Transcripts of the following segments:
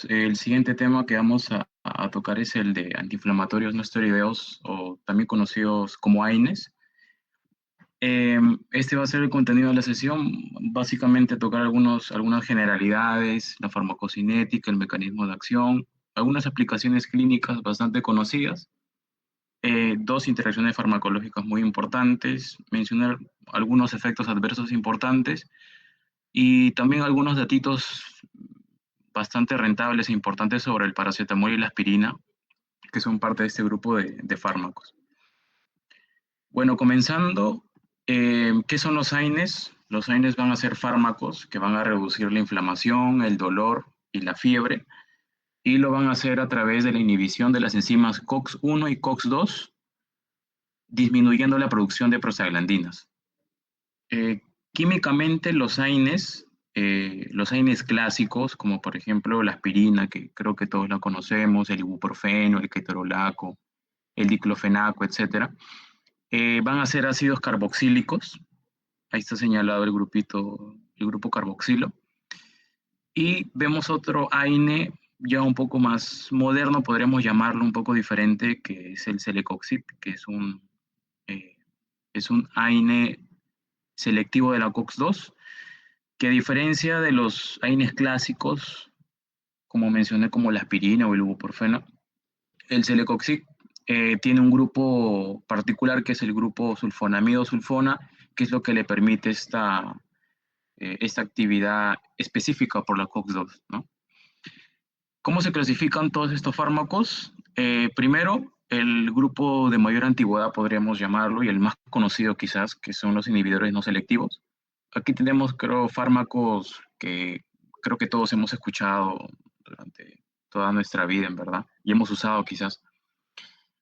El siguiente tema que vamos a tocar es el de antiinflamatorios no esteroideos o también conocidos como AINES. Este va a ser el contenido de la sesión, básicamente tocar algunas generalidades, la farmacocinética, el mecanismo de acción, algunas aplicaciones clínicas bastante conocidas, dos interacciones farmacológicas muy importantes, mencionar algunos efectos adversos importantes y también algunos datitos bastante rentables e importantes sobre el paracetamol y la aspirina, que son parte de este grupo de fármacos. Bueno, comenzando, ¿qué son los AINES? Los AINES van a ser fármacos que van a reducir la inflamación, el dolor y la fiebre, y lo van a hacer a través de la inhibición de las enzimas COX-1 y COX-2, disminuyendo la producción de prostaglandinas. Eh, Químicamente, los AINES clásicos, como por ejemplo la aspirina, que creo que todos la conocemos, el ibuprofeno, el ketorolaco, el diclofenaco, etcétera, van a ser ácidos carboxílicos. Ahí está señalado el grupo carboxilo. Y vemos otro AINE ya un poco más moderno, podríamos llamarlo un poco diferente, que es el celecoxib, que eh, es un AINE selectivo de la COX-2, que a diferencia de los AINES clásicos, como mencioné, como la aspirina o el ibuprofeno, el celecoxib tiene un grupo particular que es el grupo sulfonamido-sulfona, que es lo que le permite esta actividad específica por la COX-2, ¿no? ¿Cómo se clasifican todos estos fármacos? Primero, el grupo de mayor antigüedad podríamos llamarlo, y el más conocido quizás, que son los inhibidores no selectivos. Aquí tenemos, creo, fármacos que creo que todos hemos escuchado durante toda nuestra vida, en verdad, y hemos usado quizás,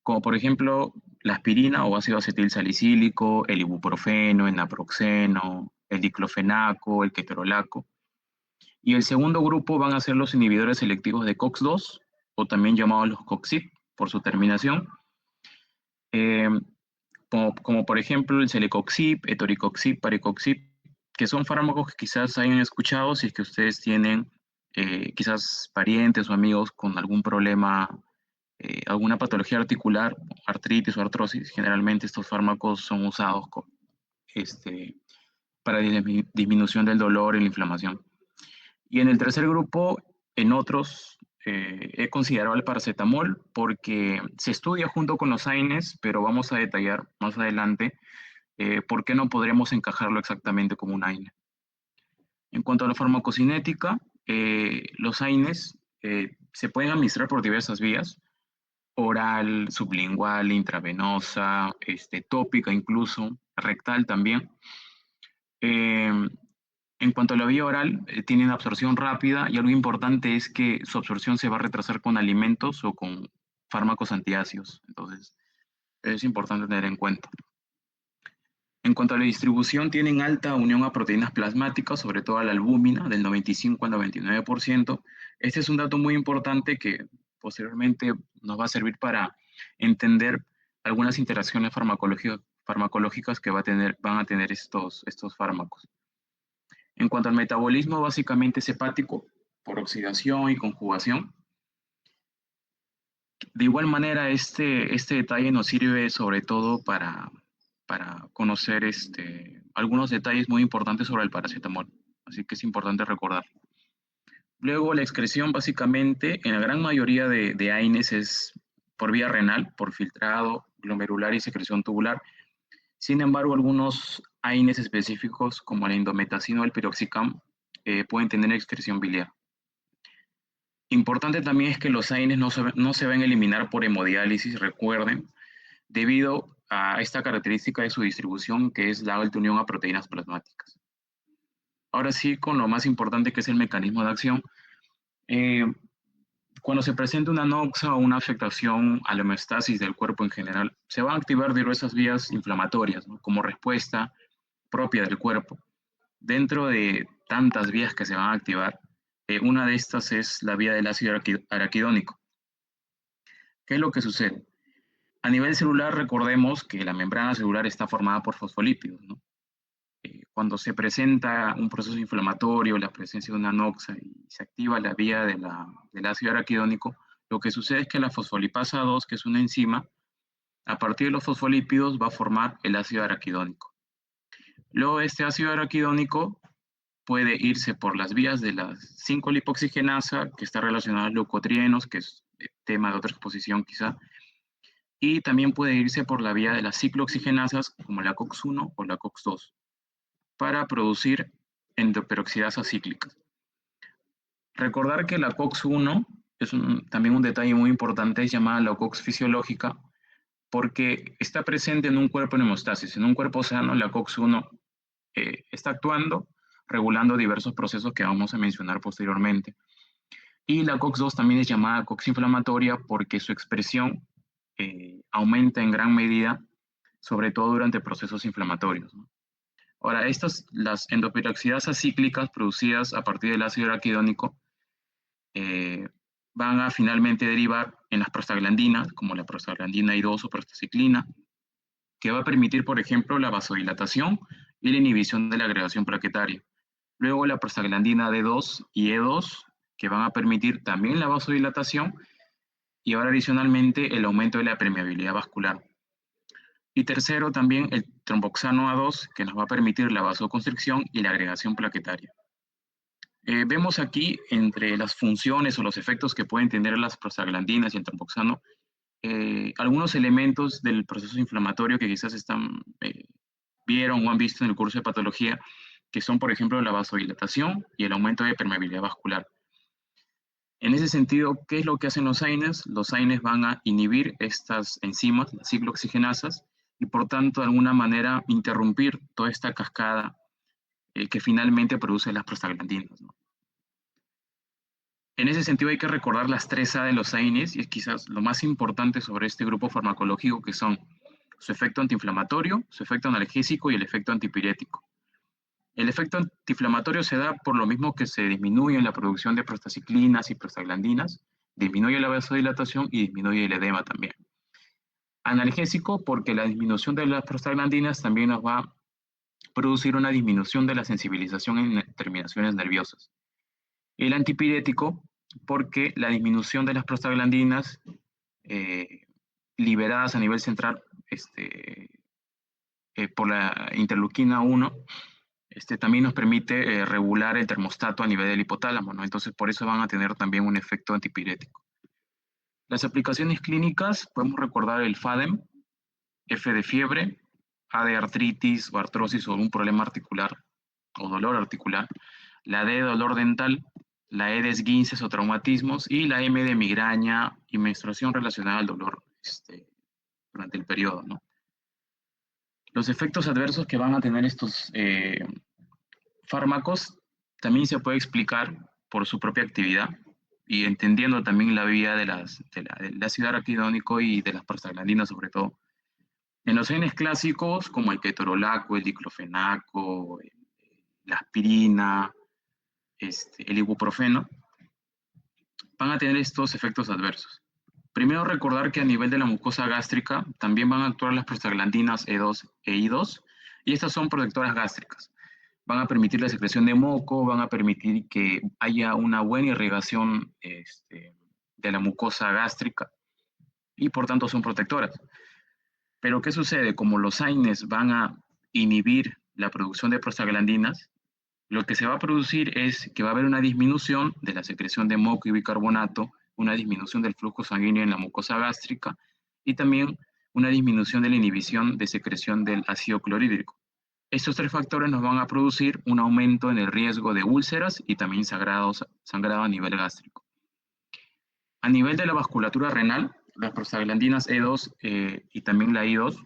como por ejemplo la aspirina o ácido acetil salicílico, el ibuprofeno, el naproxeno, el diclofenaco, el ketorolaco. Y el segundo grupo van a ser los inhibidores selectivos de COX-2, o también llamados los COXIP, por su terminación, eh, como por ejemplo el celecoxib, etoricoxib, parecoxib, que son fármacos que quizás hayan escuchado si es que ustedes tienen quizás parientes o amigos con algún problema, alguna patología articular, artritis o artrosis. Generalmente estos fármacos son usados este, para disminución del dolor y la inflamación. Y en el tercer grupo, en otros, he considerado el paracetamol porque se estudia junto con los AINES, pero vamos a detallar más adelante por qué no podremos encajarlo exactamente como un AINE. En cuanto a la farmacocinética, los AINES se pueden administrar por diversas vías: oral, sublingual, intravenosa, tópica incluso, rectal también. Eh, en cuanto a la vía oral, tienen absorción rápida, y algo importante es que su absorción se va a retrasar con alimentos o con fármacos antiácidos. Entonces, es importante tener en cuenta. En cuanto a la distribución, tienen alta unión a proteínas plasmáticas, sobre todo a la albúmina, del 95 al 99%. Este es un dato muy importante que posteriormente nos va a servir para entender algunas interacciones farmacológicas que van a tener estos fármacos. En cuanto al metabolismo, básicamente es hepático por oxidación y conjugación. De igual manera, este detalle nos sirve sobre todo para conocer algunos detalles muy importantes sobre el paracetamol, así que es importante recordar. Luego, la excreción básicamente en la gran mayoría de AINES es por vía renal, por filtrado, glomerular y secreción tubular. Sin embargo, algunos AINES específicos, como la indometacina o el piroxicam, pueden tener excreción biliar. Importante también es que los AINES no se van a eliminar por hemodiálisis, recuerden, debido a esta característica de su distribución, que es la alta unión a proteínas plasmáticas. Ahora sí, con lo más importante, que es el mecanismo de acción. Eh, Cuando se presenta una anoxia o una afectación a la homeostasis del cuerpo en general, se van a activar diversas vías inflamatorias, ¿no?, como respuesta propia del cuerpo. Dentro de tantas vías que se van a activar, una de estas es la vía del ácido araquidónico. ¿Qué es lo que sucede? A nivel celular, recordemos que la membrana celular está formada por fosfolípidos, ¿no? Cuando se presenta un proceso inflamatorio, la presencia de una noxa y se activa la vía del ácido araquidónico, lo que sucede es que la fosfolipasa 2, que es una enzima, a partir de los fosfolípidos va a formar el ácido araquidónico. Luego este ácido araquidónico puede irse por las vías de la 5-lipoxigenasa, que está relacionada a los leucotrienos, que es tema de otra exposición quizá, y también puede irse por la vía de las ciclooxigenasas, como la COX-1 o la COX-2, para producir endoperoxidasas cíclicas. Recordar que la COX-1 es también un detalle muy importante, es llamada la COX fisiológica, porque está presente en un cuerpo en hemostasis. En un cuerpo sano, la COX-1 está actuando, regulando diversos procesos que vamos a mencionar posteriormente. Y la COX-2 también es llamada COX inflamatoria porque su expresión aumenta en gran medida, sobre todo durante procesos inflamatorios, ¿no? Ahora, las endoperoxidasas cíclicas producidas a partir del ácido araquidónico eh, van a finalmente derivar en las prostaglandinas, como la prostaglandina I2 o prostaciclina, que va a permitir, por ejemplo, la vasodilatación y la inhibición de la agregación plaquetaria. Luego la prostaglandina D2 y E2, que van a permitir también la vasodilatación y ahora adicionalmente el aumento de la permeabilidad vascular. Y tercero, también el tromboxano A2, que nos va a permitir la vasoconstricción y la agregación plaquetaria. Vemos aquí entre las funciones o los efectos que pueden tener las prostaglandinas y el tromboxano, algunos elementos del proceso inflamatorio que quizás vieron o han visto en el curso de patología, que son, por ejemplo, la vasodilatación y el aumento de permeabilidad vascular. En ese sentido, ¿qué es lo que hacen los AINES? Los AINES van a inhibir estas enzimas, las ciclooxigenasas, y por tanto, de alguna manera, interrumpir toda esta cascada que finalmente produce las prostaglandinas, ¿no? En ese sentido, hay que recordar las 3A de los AINES, y es quizás lo más importante sobre este grupo farmacológico, que son su efecto antiinflamatorio, su efecto analgésico y el efecto antipirético. El efecto antiinflamatorio se da por lo mismo que se disminuye la producción de prostaciclinas y prostaglandinas, disminuye la vasodilatación y disminuye el edema también. Analgésico porque la disminución de las prostaglandinas también nos va a producir una disminución de la sensibilización en terminaciones nerviosas. El antipirético porque la disminución de las prostaglandinas liberadas a nivel central por la interleuquina 1 también nos permite regular el termostato a nivel del hipotálamo, ¿no? Entonces, por eso van a tener también un efecto antipirético. Las aplicaciones clínicas, podemos recordar el FADEM, F de fiebre, A de artritis o artrosis o un problema articular o dolor articular, la D de dolor dental, la E de esguinces o traumatismos y la M de migraña y menstruación relacionada al dolor durante el periodo, ¿no? Los efectos adversos que van a tener estos fármacos también se puede explicar por su propia actividad y entendiendo también la vía del ácido araquidónico y de las prostaglandinas sobre todo. En los genes clásicos, como el ketorolaco, el diclofenaco, la aspirina, el ibuprofeno, van a tener estos efectos adversos. Primero recordar que a nivel de la mucosa gástrica también van a actuar las prostaglandinas E2 e I2 y estas son protectoras gástricas. Van a permitir la secreción de moco, van a permitir que haya una buena irrigación de la mucosa gástrica y por tanto son protectoras. Pero ¿qué sucede? Como los AINES van a inhibir la producción de prostaglandinas, lo que se va a producir es que va a haber una disminución de la secreción de moco y bicarbonato, una disminución del flujo sanguíneo en la mucosa gástrica y también una disminución de la inhibición de secreción del ácido clorhídrico. Estos 3 factores nos van a producir un aumento en el riesgo de úlceras y también sangrado a nivel gástrico. A nivel de la vasculatura renal, las prostaglandinas E2 y también la I2,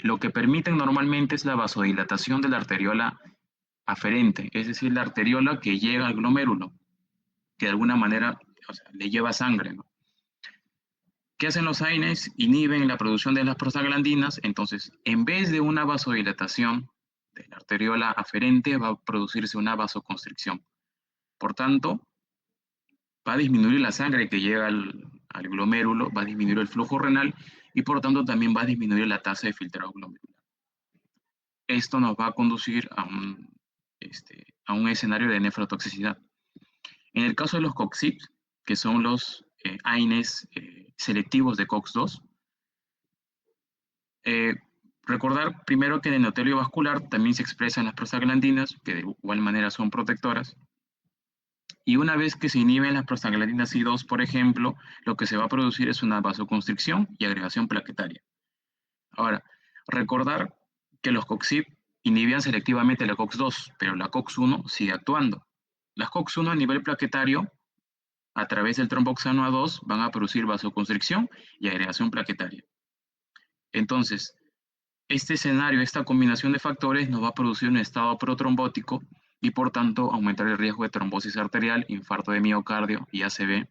lo que permiten normalmente es la vasodilatación de la arteriola aferente, es decir, la arteriola que llega al glomérulo, que de alguna manera le lleva sangre, ¿no? ¿Qué hacen los AINES? Inhiben la producción de las prostaglandinas, entonces en vez de una vasodilatación de la arteriola aferente va a producirse una vasoconstricción. Por tanto, va a disminuir la sangre que llega al glomérulo, va a disminuir el flujo renal y por tanto también va a disminuir la tasa de filtrado glomerular. esto nos va a conducir a un escenario de nefrotoxicidad. En el caso de los COX-SIP, que son los AINES selectivos de COX-2, recordar primero que el endotelio vascular también se expresa en las prostaglandinas, que de igual manera son protectoras, y una vez que se inhiben las prostaglandinas I2, por ejemplo, lo que se va a producir es una vasoconstricción y agregación plaquetaria. Ahora, recordar que los COX-SIP inhibían selectivamente la COX-2, pero la COX-1 sigue actuando. Las COX-1 a nivel plaquetario, a través del tromboxano A2, van a producir vasoconstricción y agregación plaquetaria. Entonces, este escenario, esta combinación de factores nos va a producir un estado protrombótico y por tanto aumentar el riesgo de trombosis arterial, infarto de miocardio y ACV,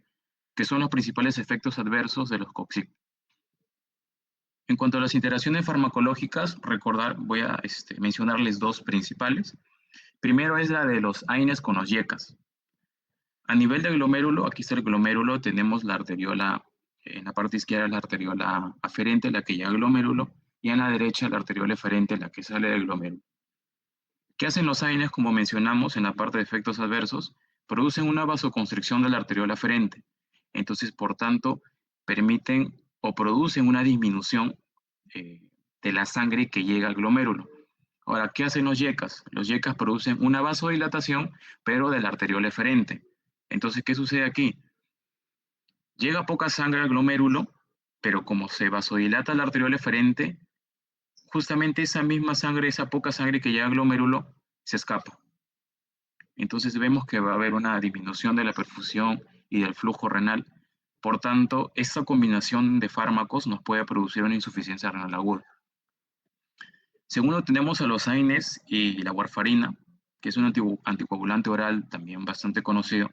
que son los principales efectos adversos de los COX-SIP. En cuanto a las interacciones farmacológicas, voy a mencionarles dos principales. Primero es la de los AINES con los YECAS. A nivel de glomérulo, aquí está el glomérulo, tenemos la arteriola, en la parte izquierda la arteriola aferente, la que llega al glomérulo, y en la derecha la arteriola eferente, la que sale del glomérulo. ¿Qué hacen los AINES? Como mencionamos en la parte de efectos adversos, producen una vasoconstricción de la arteriola aferente. Entonces, por tanto, permiten o producen una disminución de la sangre que llega al glomérulo. Ahora, ¿qué hacen los YECAS? Los YECAS producen una vasodilatación, pero de la arteriola eferente. Entonces, ¿qué sucede aquí? Llega poca sangre al glomérulo, pero como se vasodilata la arteriola eferente, justamente esa misma sangre, esa poca sangre que llega al glomérulo, se escapa. Entonces vemos que va a haber una disminución de la perfusión y del flujo renal. Por tanto, esta combinación de fármacos nos puede producir una insuficiencia renal aguda. Segundo, tenemos a los AINES y la warfarina, que es un anticoagulante oral también bastante conocido.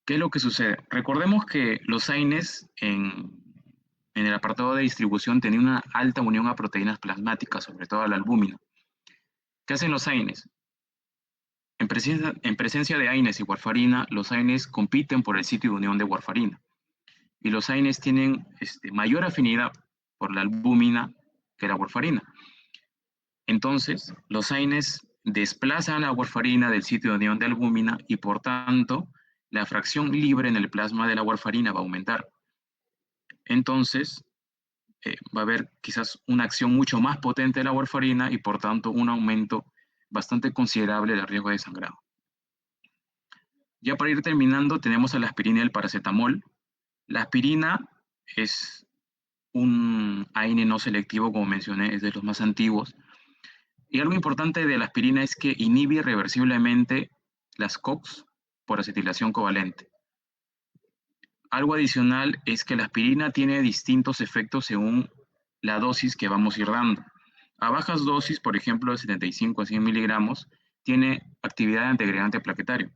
¿Qué es lo que sucede? Recordemos que los AINES en el apartado de distribución tenían una alta unión a proteínas plasmáticas, sobre todo a la albúmina. ¿Qué hacen los AINES? En presencia de AINES y warfarina, los AINES compiten por el sitio de unión de warfarina. Y los AINES tienen mayor afinidad por la albúmina que la warfarina. Entonces, los AINES desplazan la warfarina del sitio de unión de albúmina y por tanto, la fracción libre en el plasma de la warfarina va a aumentar. Entonces, va a haber quizás una acción mucho más potente de la warfarina y por tanto un aumento bastante considerable del riesgo de sangrado. Ya para ir terminando, tenemos a la aspirina y el paracetamol. La aspirina es un AINE no selectivo, como mencioné, es de los más antiguos. Y algo importante de la aspirina es que inhibe irreversiblemente las COX por acetilación covalente. Algo adicional es que la aspirina tiene distintos efectos según la dosis que vamos a ir dando. A bajas dosis, por ejemplo, de 75 a 100 miligramos, tiene actividad de antiagregante plaquetario,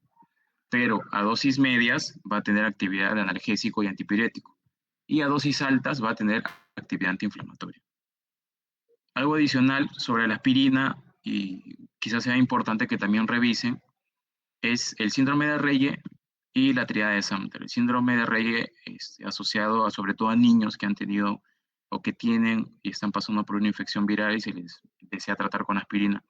pero a dosis medias va a tener actividad de analgésico y antipirético, y a dosis altas va a tener actividad antiinflamatoria. Algo adicional sobre la aspirina, y quizás sea importante que también revisen, es el síndrome de Reye y la triada de Sumter. El síndrome de Reye asociado sobre todo a niños que han tenido o que tienen y están pasando por una infección viral y se les desea tratar con aspirina.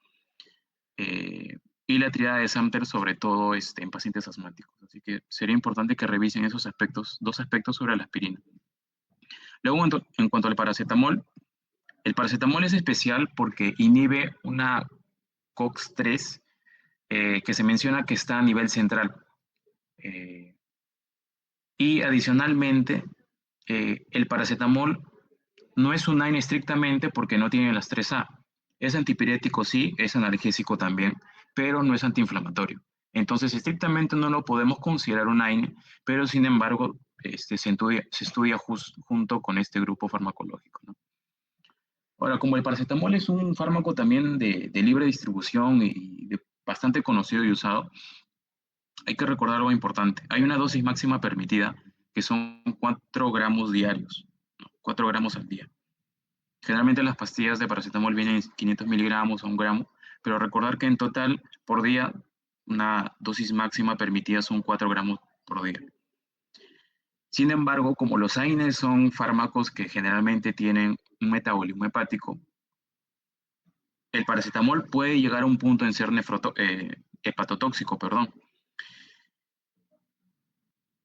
Y la triada de Sumter sobre todo en pacientes asmáticos. Así que sería importante que revisen esos aspectos, dos aspectos sobre la aspirina. Luego, en cuanto al paracetamol, el paracetamol es especial porque inhibe una COX-3 que se menciona que está a nivel central. Y adicionalmente, el paracetamol no es un AINE estrictamente porque no tiene las 3A. Es antipirético, sí, es analgésico también, pero no es antiinflamatorio. Entonces, estrictamente no lo podemos considerar un AINE, pero sin embargo, se estudia junto con este grupo farmacológico, ¿no? Ahora, como el paracetamol es un fármaco también de libre distribución y bastante conocido y usado, hay que recordar algo importante. Hay una dosis máxima permitida que son 4 gramos diarios, ¿no? 4 gramos al día. Generalmente las pastillas de paracetamol vienen en 500 miligramos o 1 gramo, pero recordar que en total por día una dosis máxima permitida son 4 gramos por día. Sin embargo, como los AINES son fármacos que generalmente tienen un metabolismo hepático, el paracetamol puede llegar a un punto en ser hepatotóxico, perdón,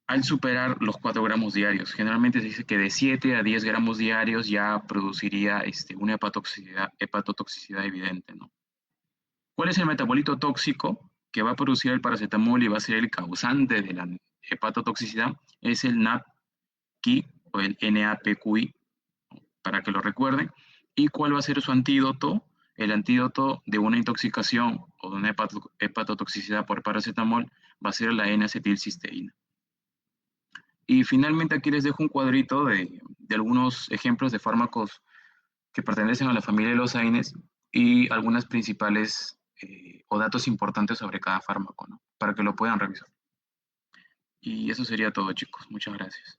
al superar los 4 gramos diarios. Generalmente se dice que de 7 a 10 gramos diarios ya produciría una hepatotoxicidad evidente, ¿no? ¿Cuál es el metabolito tóxico que va a producir el paracetamol y va a ser el causante de la hepatotoxicidad? Es el NAPQI o el NAPQI, para que lo recuerden. ¿Y cuál va a ser su antídoto? El antídoto de una intoxicación o de una hepatotoxicidad por paracetamol va a ser la N-acetilcisteína. Y finalmente aquí les dejo un cuadrito de algunos ejemplos de fármacos que pertenecen a la familia de los AINES y algunas principales o datos importantes sobre cada fármaco, ¿no? Para que lo puedan revisar. Y eso sería todo, chicos. Muchas gracias.